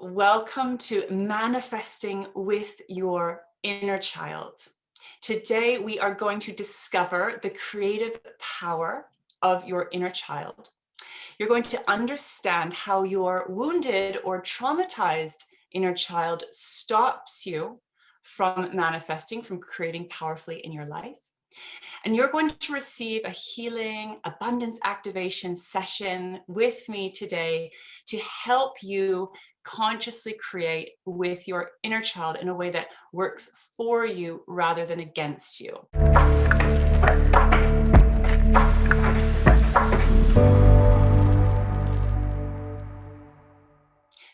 welcome to Manifesting with Your Inner Child. Today, we are going to discover the creative power of your inner child. You're going to understand how your wounded or traumatized inner child stops you from manifesting, from creating powerfully in your life. And you're going to receive a healing, abundance activation session with me today to help you consciously create with your inner child in a way that works for you rather than against you.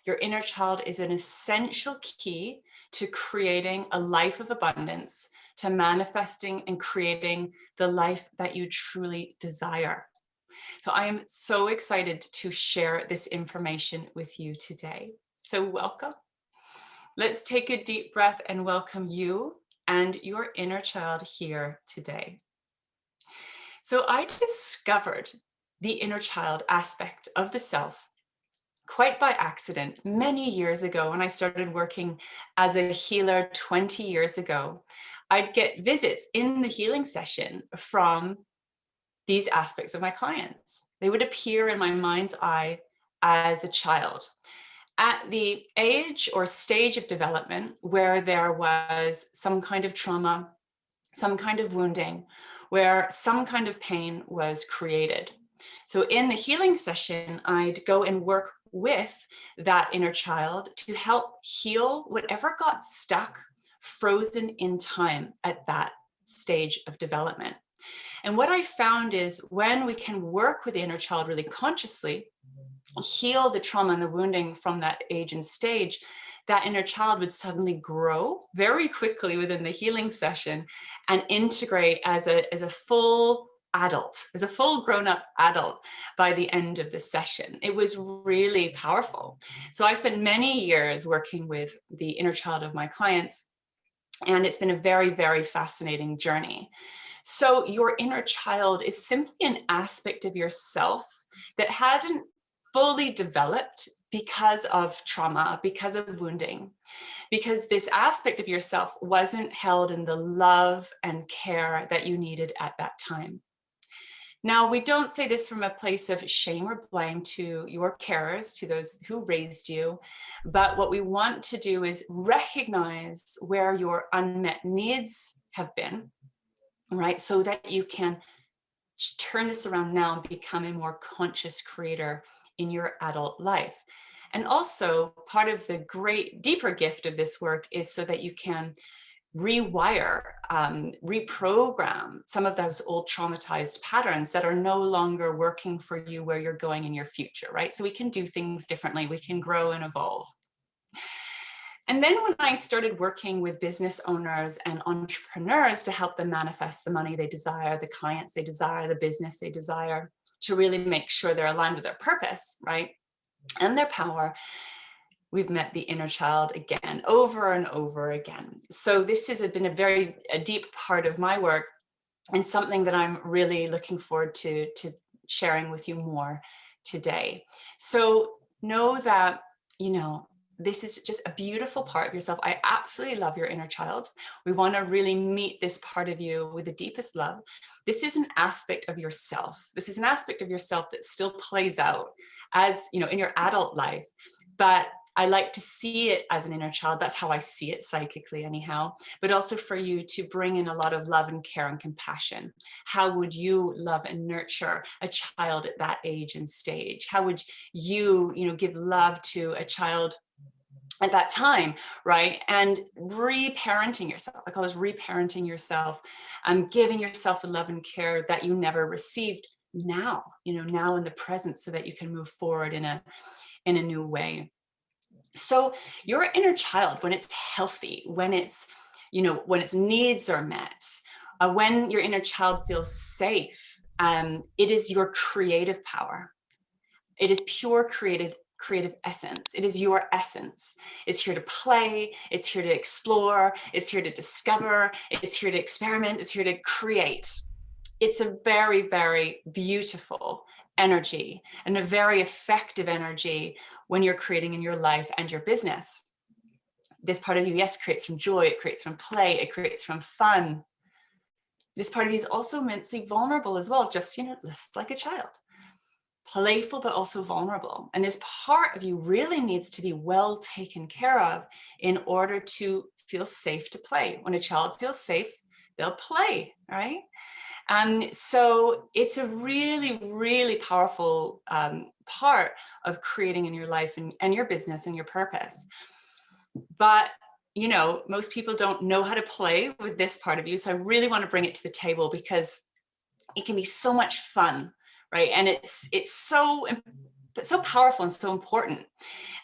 Your inner child is an essential key to creating a life of abundance, to manifesting and creating the life that you truly desire. So I am so excited to share this information with you today. So welcome. Let's take a deep breath and welcome you and your inner child here today. So I discovered the inner child aspect of the self quite by accident many years ago when I started working as a healer 20 years ago. I'd get visits in the healing session from these aspects of my clients. They would appear in my mind's eye as a child. At the age or stage of development where there was some kind of trauma, some kind of wounding, where some kind of pain was created. So in the healing session, I'd go and work with that inner child to help heal whatever got stuck, frozen in time at that stage of development. And what I found is when we can work with the inner child really consciously, heal the trauma and the wounding from that age and stage, that inner child would suddenly grow very quickly within the healing session and integrate as a full adult, as a full grown-up adult by the end of the session. It was really powerful. So I spent many years working with the inner child of my clients, and it's been a very, very fascinating journey. So your inner child is simply an aspect of yourself that hadn't fully developed because of trauma, because of wounding, because this aspect of yourself wasn't held in the love and care that you needed at that time. Now, we don't say this from a place of shame or blame to your carers, to those who raised you, but what we want to do is recognize where your unmet needs have been, right? So that you can turn this around now and become a more conscious creator in your adult life. And also, part of the great deeper gift of this work is so that you can rewire, reprogram some of those old traumatized patterns that are no longer working for you where you're going in your future, right? So we can do things differently, we can grow and evolve. And then when I started working with business owners and entrepreneurs to help them manifest the money they desire, the clients they desire, the business they desire, to really make sure they're aligned with their purpose, right? And their power, we've met the inner child again, over and over again. So this has been a deep part of my work and something that I'm really looking forward to sharing with you more today. So know that, this is just a beautiful part of yourself. I absolutely love your inner child. We want to really meet this part of you with the deepest love. This is an aspect of yourself. This is an aspect of yourself that still plays out as, in your adult life. But I like to see it as an inner child. That's how I see it psychically anyhow, but also for you to bring in a lot of love and care and compassion. How would you love and nurture a child at that age and stage? How would you, give love to a child at that time, right? And reparenting yourself. I call this reparenting yourself, giving yourself the love and care that you never received now, now in the present, so that you can move forward in a new way. So your inner child, when it's healthy, when it's, when its needs are met, when your inner child feels safe, it is your creative power. It is pure creative essence. It is your essence. It's here to play. It's here to explore. It's here to discover. It's here to experiment. It's here to create. It's a very, very beautiful energy, and a very effective energy when you're creating in your life and your business. This part of you, yes, creates from joy, it creates from play, it creates from fun. This part of you is also immensely vulnerable as well, just, just like a child. Playful, but also vulnerable. And this part of you really needs to be well taken care of in order to feel safe to play. When a child feels safe, they'll play, right? So it's a really, really powerful part of creating in your life and your business and your purpose. But most people don't know how to play with this part of you. So I really want to bring it to the table because it can be so much fun, right? And it's so powerful and so important.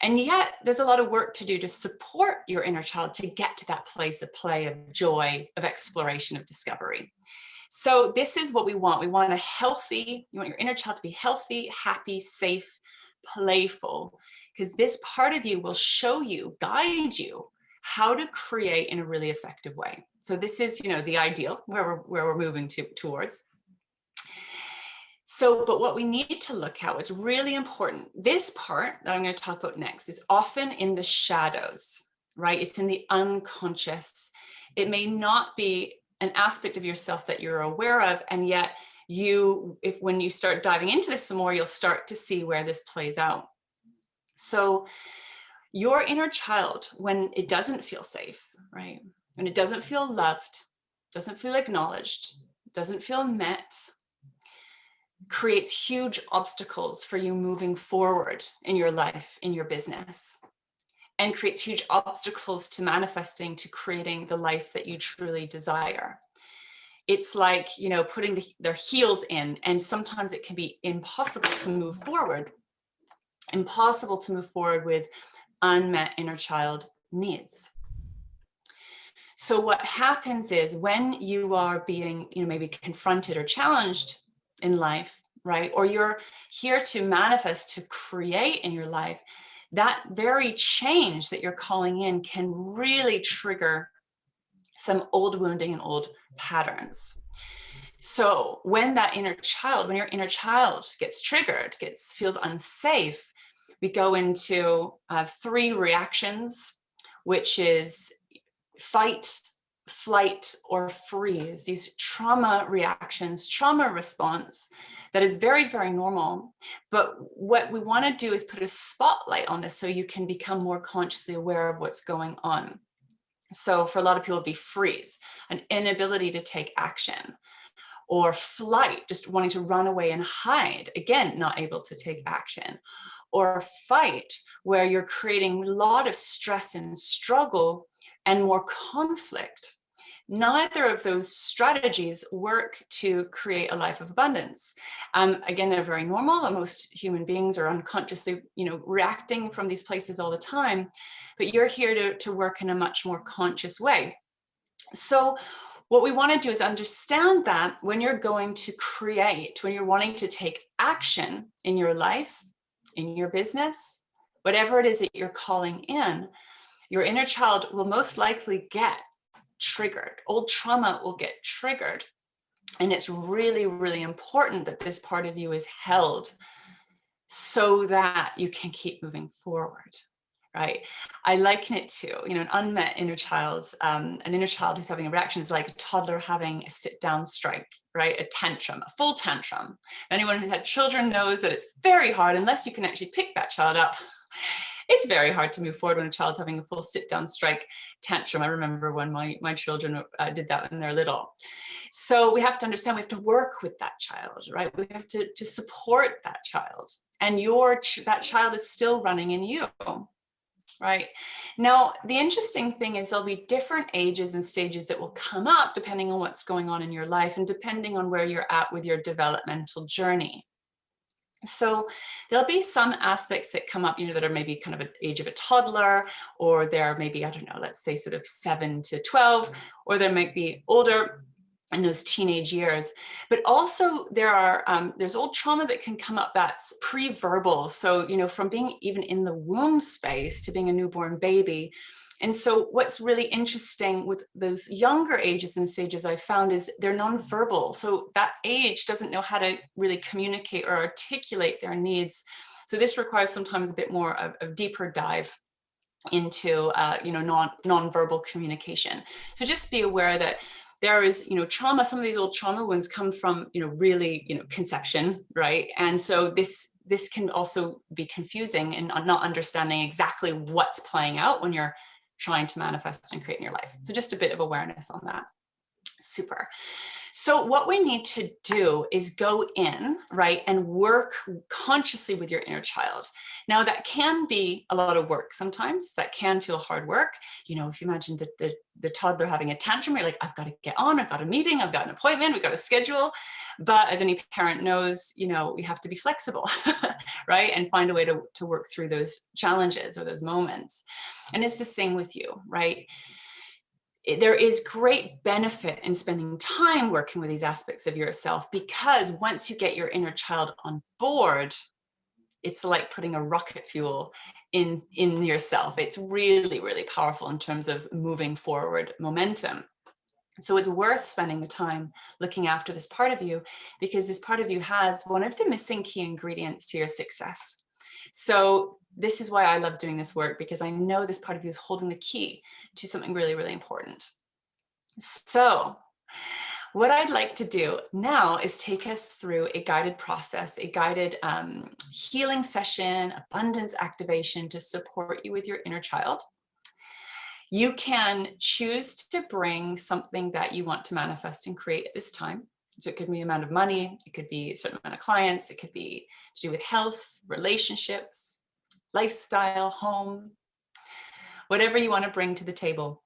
And yet there's a lot of work to do to support your inner child to get to that place of play, of joy, of exploration, of discovery. So this is what we want. We want you want your inner child to be healthy, happy, safe, playful, because this part of you will show you, guide you how to create in a really effective way. So this is, the ideal where we're moving towards. So, but what we need to look at, what's really important, this part that I'm going to talk about next is often in the shadows, right? It's in the unconscious. It may not be an aspect of yourself that you're aware of, and yet when you start diving into this some more, you'll start to see where this plays out. So your inner child, when it doesn't feel safe, right? When it doesn't feel loved, doesn't feel acknowledged, doesn't feel met, creates huge obstacles for you moving forward in your life, in your business, and creates huge obstacles to manifesting, to creating the life that you truly desire. It's like, putting their heels in, and sometimes it can be impossible to move forward with unmet inner child needs. So what happens is when you are being, maybe confronted or challenged in life, right? Or you're here to manifest, to create in your life, that very change that you're calling in can really trigger some old wounding and old patterns. So when your inner child gets triggered, feels unsafe, we go into 3 reactions, which is fight, flight, or freeze. These trauma reactions, trauma response that is very, very normal. But what we want to do is put a spotlight on this so you can become more consciously aware of what's going on. So for a lot of people, it'd be freeze, an inability to take action, or flight, just wanting to run away and hide, again, not able to take action, or fight, where you're creating a lot of stress and struggle and more conflict. Neither of those strategies work to create a life of abundance. Again, they're very normal. Most human beings are unconsciously, reacting from these places all the time, but you're here to work in a much more conscious way. So what we want to do is understand that when you're going to create, when you're wanting to take action in your life, in your business, whatever it is that you're calling in, your inner child will most likely get triggered. Old trauma will get triggered. And it's really, really important that this part of you is held so that you can keep moving forward, right? I liken it to, an unmet inner child. An inner child who's having a reaction is like a toddler having a sit-down strike, right? A tantrum, a full tantrum. Anyone who's had children knows that it's very hard, unless you can actually pick that child up. It's very hard to move forward when a child's having a full sit-down strike tantrum. I remember when my children did that when they're little. So we have to understand, we have to work with that child, right? We have to support that child. And that child is still running in you, right? Now, the interesting thing is there'll be different ages and stages that will come up depending on what's going on in your life and depending on where you're at with your developmental journey. So there'll be some aspects that come up, that are maybe kind of an age of a toddler, or they're maybe, I don't know, let's say sort of 7 to 12, or they might be older in those teenage years. But also there's old trauma that can come up that's pre-verbal. So, from being even in the womb space to being a newborn baby, And so what's really interesting with those younger ages and stages I found is they're nonverbal. So that age doesn't know how to really communicate or articulate their needs. So this requires sometimes a bit more of deeper dive into non-verbal communication. So just be aware that there is trauma. Some of these old trauma wounds come from really conception, right? And so this can also be confusing and not understanding exactly what's playing out when you're trying to manifest and create in your life. So just a bit of awareness on that. Super. So what we need to do is go in, right, and work consciously with your inner child. Now that can be a lot of work sometimes. That can feel hard work. If you imagine the toddler having a tantrum, you're like, I've got to get on, I've got a meeting, I've got an appointment, we've got a schedule. But as any parent knows, we have to be flexible, right, and find a way to work through those challenges or those moments. And it's the same with you, right? There is great benefit in spending time working with these aspects of yourself, because once you get your inner child on board, it's like putting a rocket fuel in yourself. It's really, really powerful in terms of moving forward momentum. So it's worth spending the time looking after this part of you, because this part of you has one of the missing key ingredients to your success. So this is why I love doing this work, because I know this part of you is holding the key to something really, really important. So what I'd like to do now is take us through a guided process, a guided healing session, abundance activation to support you with your inner child. You can choose to bring something that you want to manifest and create at this time. So it could be an amount of money, it could be a certain amount of clients, it could be to do with health, relationships, lifestyle, home, whatever you want to bring to the table.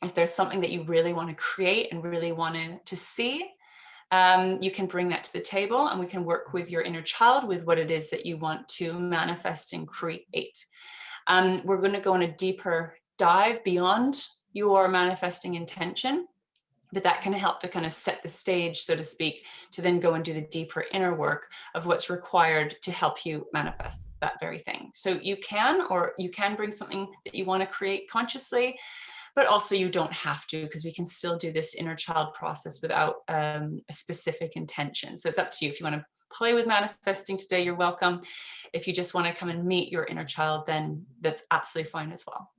If there's something that you really want to create and really want to see, you can bring that to the table, and we can work with your inner child with what it is that you want to manifest and create. We're going to go on a deeper dive beyond your manifesting intention, but that can help to kind of set the stage, so to speak, to then go and do the deeper inner work of what's required to help you manifest that very thing. So you can bring something that you want to create consciously, but also you don't have to, because we can still do this inner child process without a specific intention. So it's up to you. If you want to play with manifesting today, you're welcome. If you just want to come and meet your inner child, then that's absolutely fine as well.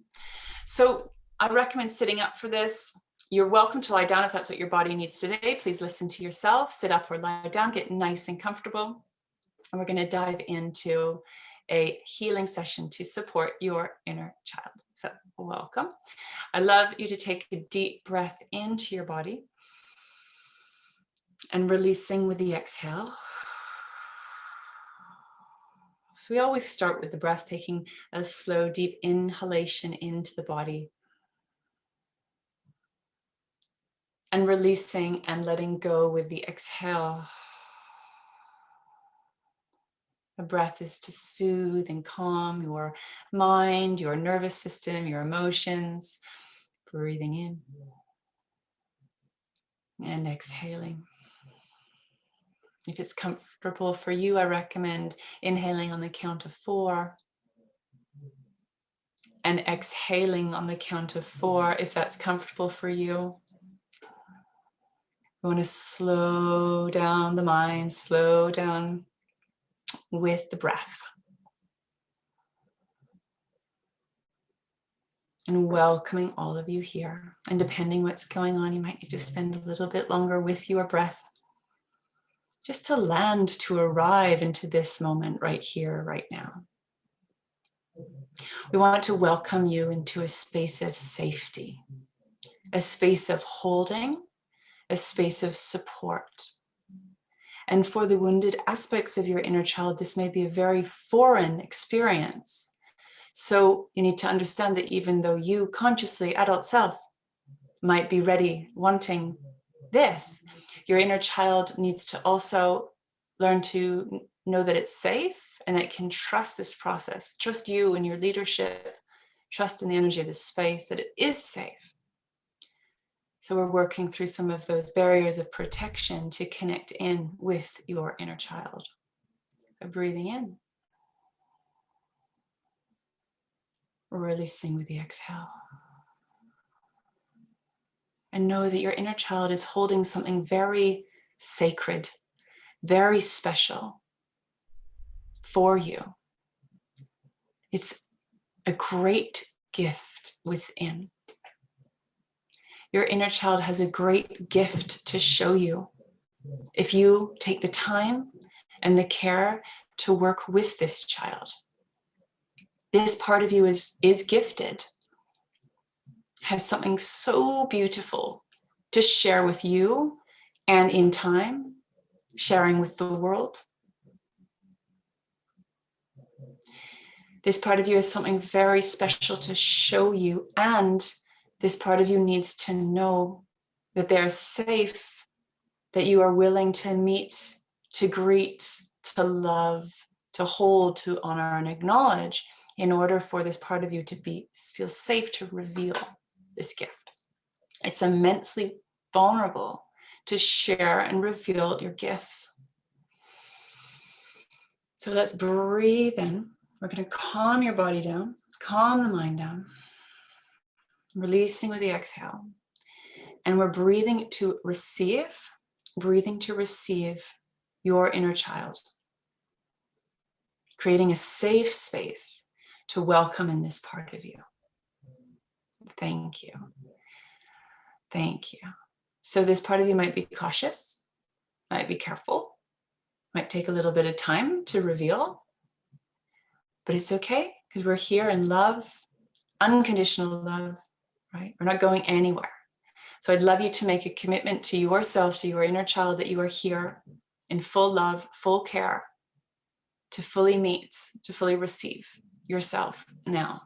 So I recommend sitting up for this. You're welcome to lie down if that's what your body needs today. Please listen to yourself. Sit up or lie down, get nice and comfortable. And we're going to dive into a healing session to support your inner child. So welcome. I love you to take a deep breath into your body and releasing with the exhale. So we always start with the breath, taking a slow, deep inhalation into the body and releasing and letting go with the exhale. The breath is to soothe and calm your mind, your nervous system, your emotions. Breathing in and exhaling. If it's comfortable for you, I recommend inhaling on the count of 4 and exhaling on the count of 4 if that's comfortable for you. We want to slow down the mind, slow down with the breath. And welcoming all of you here. And depending what's going on, you might need to spend a little bit longer with your breath, just to land, to arrive into this moment right here, right now. We want to welcome you into a space of safety, a space of holding, a space of support. And for the wounded aspects of your inner child, this may be a very foreign experience. So you need to understand that even though you consciously, adult self, might be ready, wanting this, your inner child needs to also learn to know that it's safe and that it can trust this process, trust you and your leadership, trust in the energy of the space, that it is safe. So we're working through some of those barriers of protection to connect in with your inner child. So breathing in. releasing with the exhale. And know that your inner child is holding something very sacred, very special for you. It's a great gift within. Your inner child has a great gift to show you if you take the time and the care to work with this child. This part of you is gifted, has something so beautiful to share with you, and in time, sharing with the world. This part of you has something very special to show you, and this part of you needs to know that they're safe, that you are willing to meet, to greet, to love, to hold, to honor, and acknowledge in order for this part of you to feel safe to reveal this gift. It's immensely vulnerable to share and reveal your gifts. So let's breathe in. We're going to calm your body down, calm the mind down, releasing with the exhale. And we're breathing to receive your inner child, creating a safe space to welcome in this part of you. Thank you. Thank you. So this part of you might be cautious, might be careful, might take a little bit of time to reveal, but it's okay because we're here in love, unconditional love, right? We're not going anywhere. So I'd love you to make a commitment to yourself, to your inner child, that you are here in full love, full care, to fully meet, to fully receive yourself now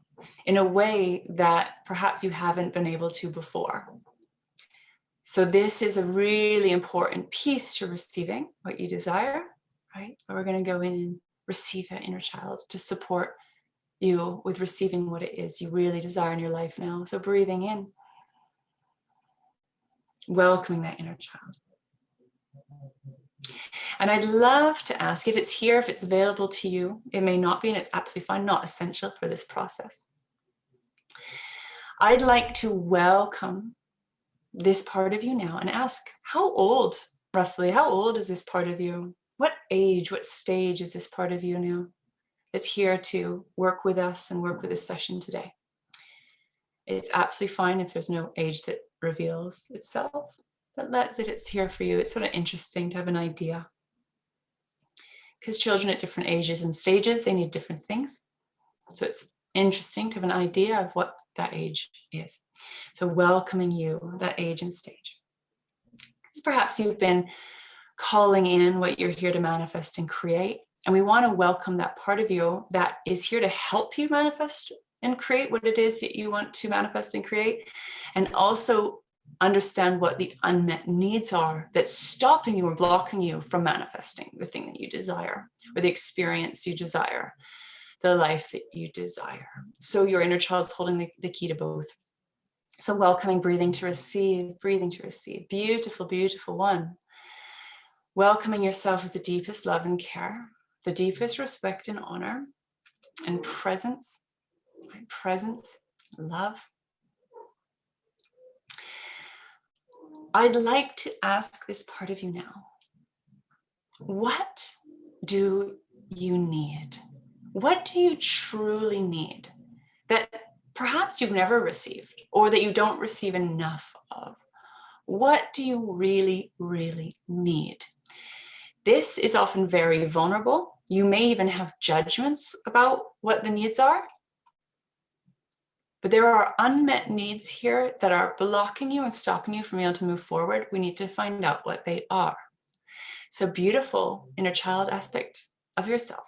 in a way that perhaps you haven't been able to before. So this is a really important piece to receiving what you desire, right? But we're going to go in and receive that inner child to support you with receiving what it is you really desire in your life now. So breathing in, welcoming that inner child. And I'd love to ask if it's here, if it's available to you. It may not be, and it's absolutely fine, not essential for this process. I'd like to welcome this part of you now and ask, how old, roughly, how old is this part of you? What age, what stage is this part of you now that's here to work with us and work with this session today? It's absolutely fine if there's no age that reveals itself, but if it's here for you, it's sort of interesting to have an idea. Because children at different ages and stages, they need different things. So it's interesting to have an idea of what that age is. So welcoming you, that age and stage. Because perhaps you've been calling in what you're here to manifest and create. And we want to welcome that part of you that is here to help you manifest and create what it is that you want to manifest and create. And also understand what the unmet needs are that's stopping you or blocking you from manifesting the thing that you desire, or the experience you desire, the life that you desire. So your inner child's holding the key to both. So welcoming, breathing to receive, breathing to receive. Beautiful, beautiful one. Welcoming yourself with the deepest love and care, the deepest respect and honor and presence, love. I'd like to ask this part of you now, what do you need? What do you truly need that perhaps you've never received or that you don't receive enough of? What do you really, really need? This is often very vulnerable. You may even have judgments about what the needs are. But there are unmet needs here that are blocking you and stopping you from being able to move forward. We need to find out what they are. So beautiful inner child aspect of yourself.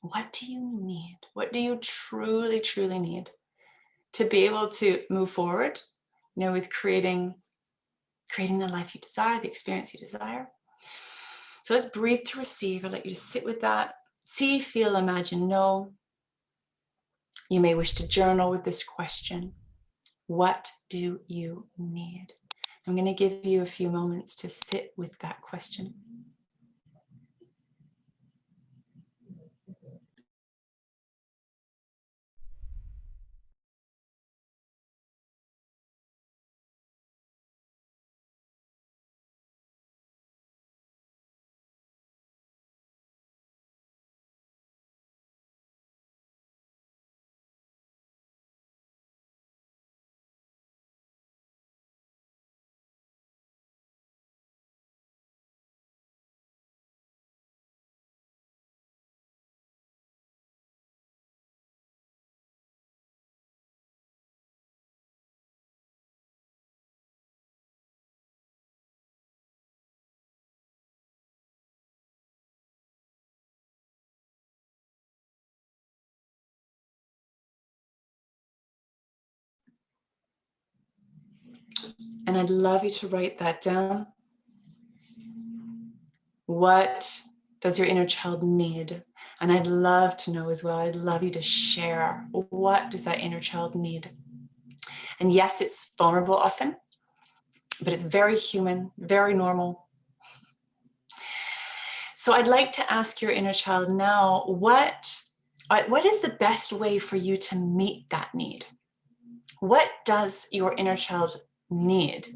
What do you need? What do you truly, truly need to be able to move forward, with creating the life you desire, the experience you desire? So let's breathe to receive. I'd like you to sit with that. See, feel, imagine, know. You may wish to journal with this question. What do you need? I'm going to give you a few moments to sit with that question. And I'd love you to write that down. What does your inner child need? And I'd love to know as well, I'd love you to share, what does that inner child need? And yes, it's vulnerable often, but it's very human, very normal. So I'd like to ask your inner child now, what is the best way for you to meet that need? What does your inner child need?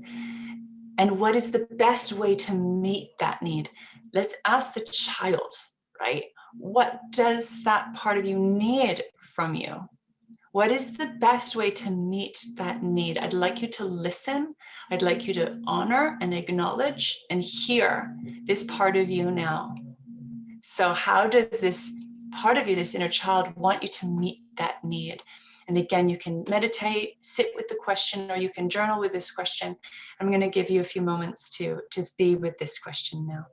And what is the best way to meet that need? Let's ask the child, right? What does that part of you need from you? What is the best way to meet that need? I'd like you to listen. I'd like you to honor and acknowledge and hear this part of you now. So how does this part of you, this inner child, want you to meet that need? And again, you can meditate, sit with the question, or you can journal with this question. I'm going to give you a few moments to be with this question now.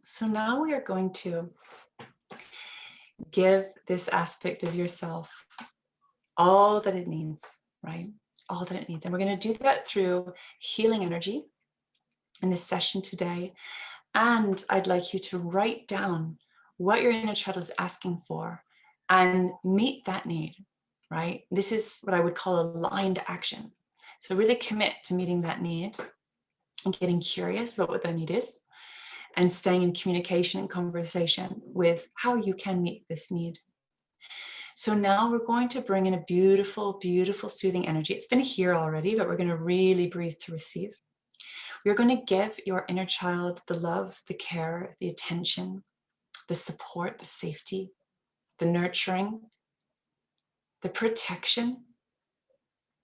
So now we are going to give this aspect of yourself all that it needs, right? All that it needs. And we're going to do that through healing energy in this session today. And I'd like you to write down what your inner child is asking for and meet that need, right? This is what I would call aligned action. So really commit to meeting that need and getting curious about what that need is and staying in communication and conversation with how you can meet this need. So now we're going to bring in a beautiful, beautiful, soothing energy. It's been here already, but we're going to really breathe to receive. You're going to give your inner child the love, the care, the attention, the support, the safety, the nurturing, the protection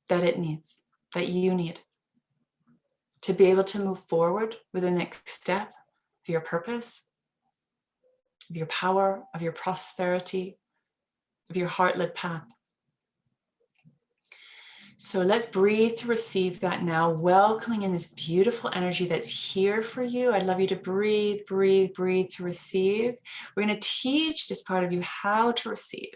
that it needs, that you need to be able to move forward with the next step of your purpose, of your power, of your prosperity, of your heart-led path. So let's breathe to receive that now, welcoming in this beautiful energy that's here for you. I'd love you to breathe, breathe, breathe to receive. We're going to teach this part of you how to receive,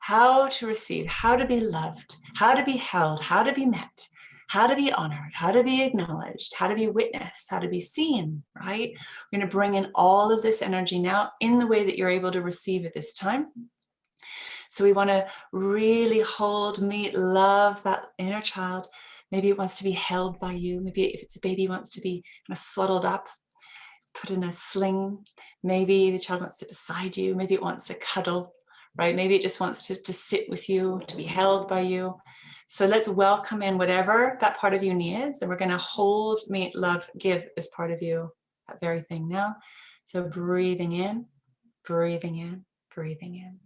how to be loved, how to be held, how to be met, how to be honored, how to be acknowledged, how to be witnessed, how to be seen, right? We're going to bring in all of this energy now in the way that you're able to receive at this time. So we want to really hold, meet, love that inner child. Maybe it wants to be held by you. Maybe if it's a baby, it wants to be kind of swaddled up, put in a sling. Maybe the child wants to sit beside you. Maybe it wants a cuddle, right? Maybe it just wants to sit with you, to be held by you. So let's welcome in whatever that part of you needs. And we're going to hold, meet, love, give this part of you, that very thing now. So breathing in, breathing in, breathing in.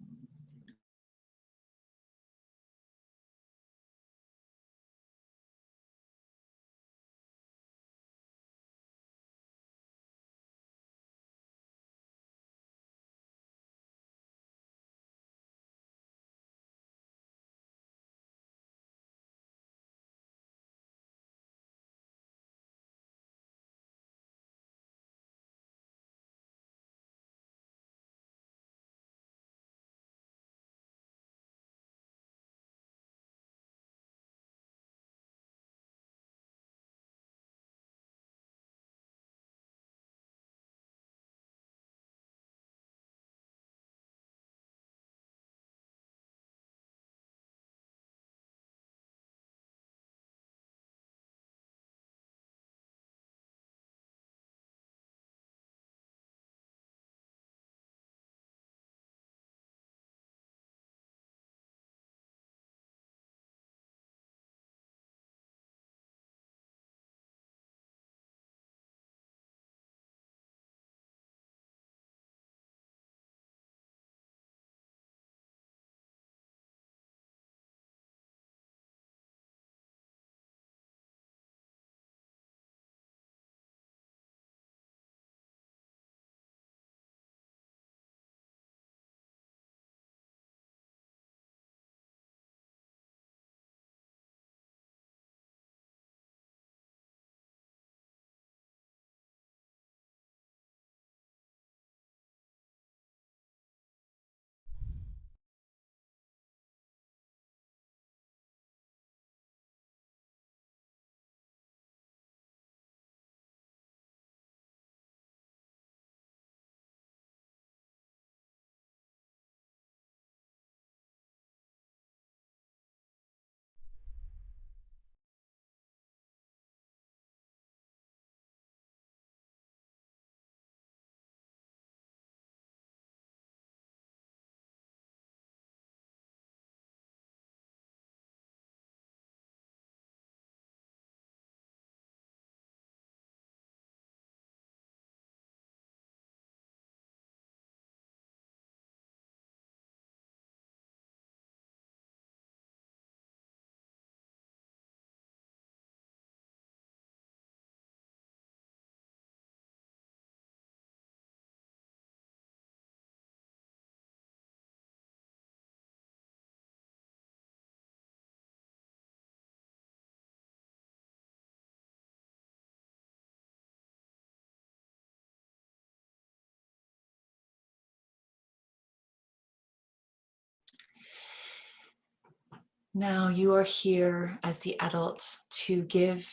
Now you are here as the adult to give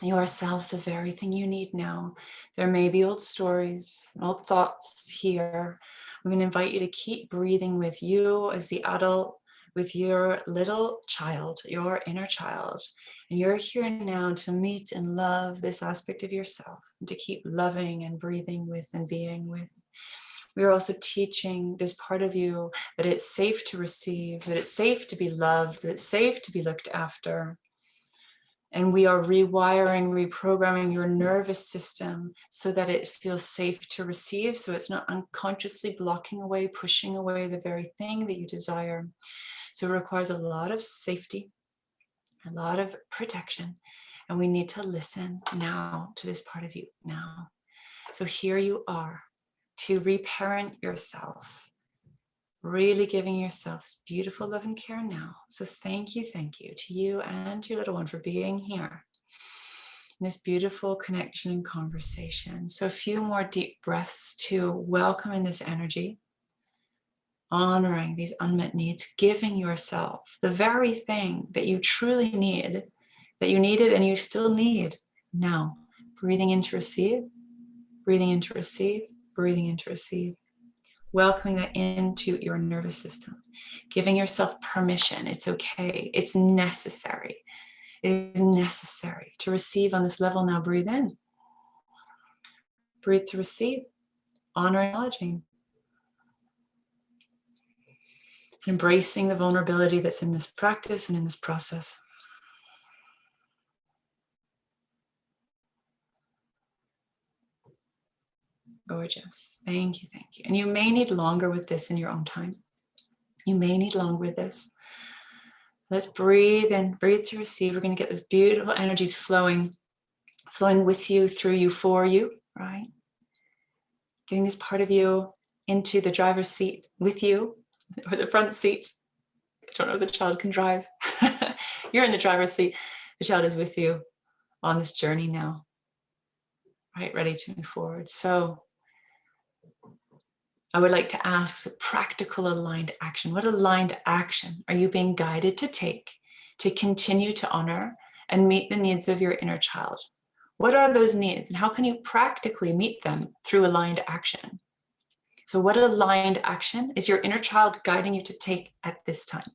yourself the very thing you need now. There may be old stories, old thoughts here. I'm going to invite you to keep breathing with you as the adult, with your little child, your inner child. And you're here now to meet and love this aspect of yourself, and to keep loving and breathing with and being with. We are also teaching this part of you that it's safe to receive, that it's safe to be loved, that it's safe to be looked after. And we are rewiring, reprogramming your nervous system so that it feels safe to receive, so it's not unconsciously blocking away, pushing away the very thing that you desire. So it requires a lot of safety, a lot of protection, and we need to listen now to this part of you now. So here you are to reparent yourself, really giving yourself this beautiful love and care now. So thank you to you and to your little one for being here in this beautiful connection and conversation. So a few more deep breaths to welcome in this energy, honoring these unmet needs, giving yourself the very thing that you truly need, that you needed and you still need now. Breathing in to receive, breathing in to receive, breathing in to receive. Welcoming that into your nervous system, giving yourself permission. It's okay. It's necessary. It is necessary to receive on this level. Now breathe in. Breathe to receive. Honor and acknowledging. Embracing the vulnerability that's in this practice and in this process. Gorgeous. Thank you. And you may need longer with this in your own time. You may need longer with this. Let's breathe in, breathe to receive. We're going to get those beautiful energies flowing with you, through you, for you, right? Getting this part of you into the driver's seat with you, or the front seat. I don't know if the child can drive. You're in the driver's seat. The child is with you on this journey now, right? Ready to move forward. So I would like to ask a practical aligned action. What aligned action are you being guided to take to continue to honor and meet the needs of your inner child? What are those needs and how can you practically meet them through aligned action? So what aligned action is your inner child guiding you to take at this time?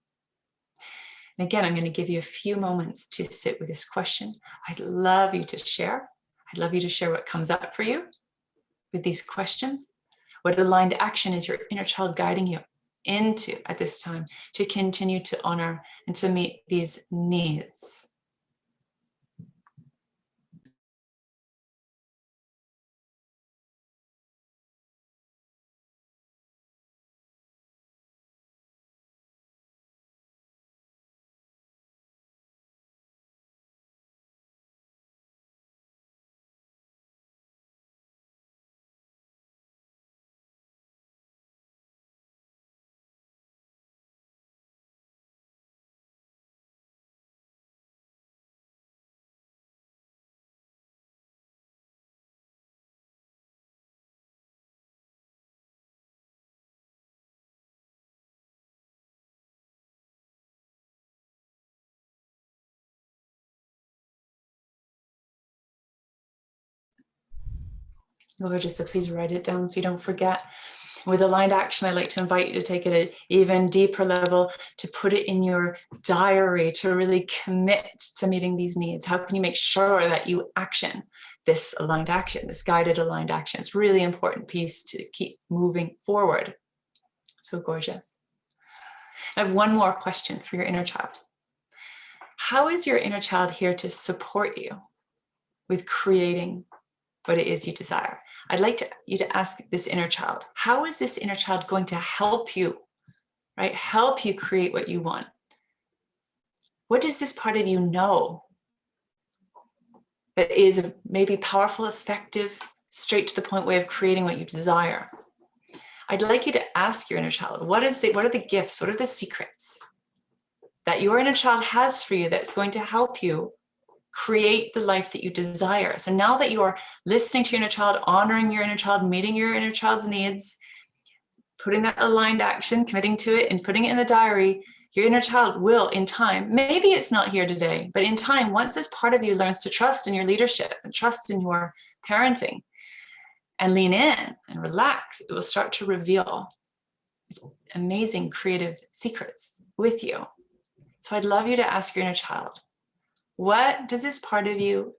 And again, I'm going to give you a few moments to sit with this question. I'd love you to share. I'd love you to share what comes up for you with these questions. What aligned action is your inner child guiding you into at this time to continue to honor and to meet these needs? Gorgeous, so please write it down so you don't forget. With aligned action, I'd like to invite you to take it at an even deeper level, to put it in your diary, to really commit to meeting these needs. How can you make sure that you action this aligned action, this guided aligned action? It's a really important piece to keep moving forward. So gorgeous. I have one more question for your inner child. How is your inner child here to support you with creating what it is you desire? I'd like you to ask this inner child, how is this inner child going to help you, right? Help you create what you want? What does this part of you know that is a maybe powerful, effective, straight to the point way of creating what you desire? I'd like you to ask your inner child, what are the gifts, what are the secrets that your inner child has for you that's going to help you create the life that you desire? So now that you are listening to your inner child, honoring your inner child, meeting your inner child's needs, putting that aligned action, committing to it and putting it in the diary, Your inner child will, in time, maybe it's not here today, but in time, once this part of you learns to trust in your leadership and trust in your parenting and lean in and relax, it will start to reveal its amazing creative secrets with you. So I'd love you to ask your inner child, what does this part of you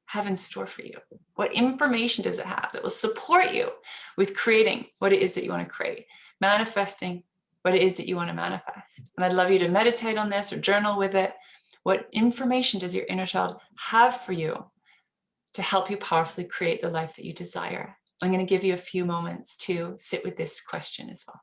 have in store for you? What information does it have that will support you with creating what it is that you want to create, manifesting what it is that you want to manifest? And I'd love you to meditate on this or journal with it. What information does your inner child have for you to help you powerfully create the life that you desire? I'm going to give you a few moments to sit with this question as well.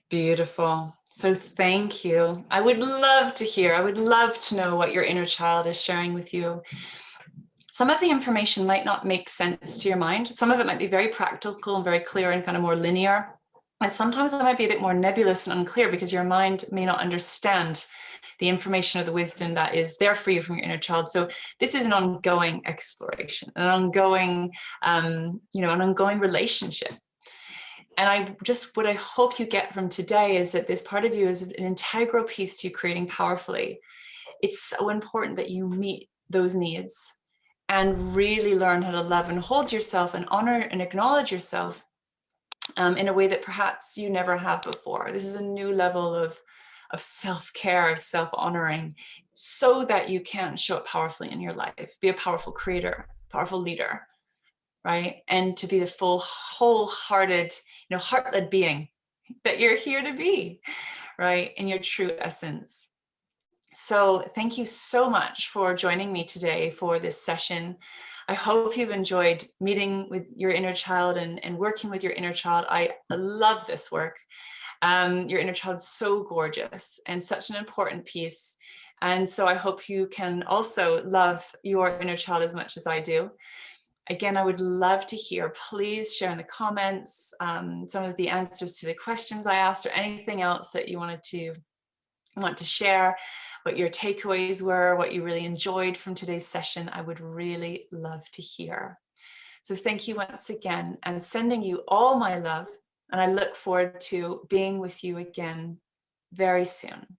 Beautiful. So thank you. I would love to know what your inner child is sharing with you. Some of the information might not make sense to your mind. Some of it might be very practical and very clear and kind of more linear. And sometimes it might be a bit more nebulous and unclear because your mind may not understand the information or the wisdom that is there for you from your inner child. So this is an ongoing exploration, an ongoing, an ongoing relationship. And what I hope you get from today is that this part of you is an integral piece to you creating powerfully. It's so important that you meet those needs and really learn how to love and hold yourself and honor and acknowledge yourself in a way that perhaps you never have before. This is a new level of self-care, of self-honoring, so that you can show up powerfully in your life, be a powerful creator, powerful leader, right? And to be the full, wholehearted, heart-led being that you're here to be, right? In your true essence. So thank you so much for joining me today for this session. I hope you've enjoyed meeting with your inner child and working with your inner child. I love this work. Your inner child is so gorgeous and such an important piece. And so I hope you can also love your inner child as much as I do. Again, I would love to hear, please share in the comments some of the answers to the questions I asked or anything else that you want to share, what your takeaways were, what you really enjoyed from today's session. I would really love to hear. So thank you once again, and sending you all my love. And I look forward to being with you again very soon.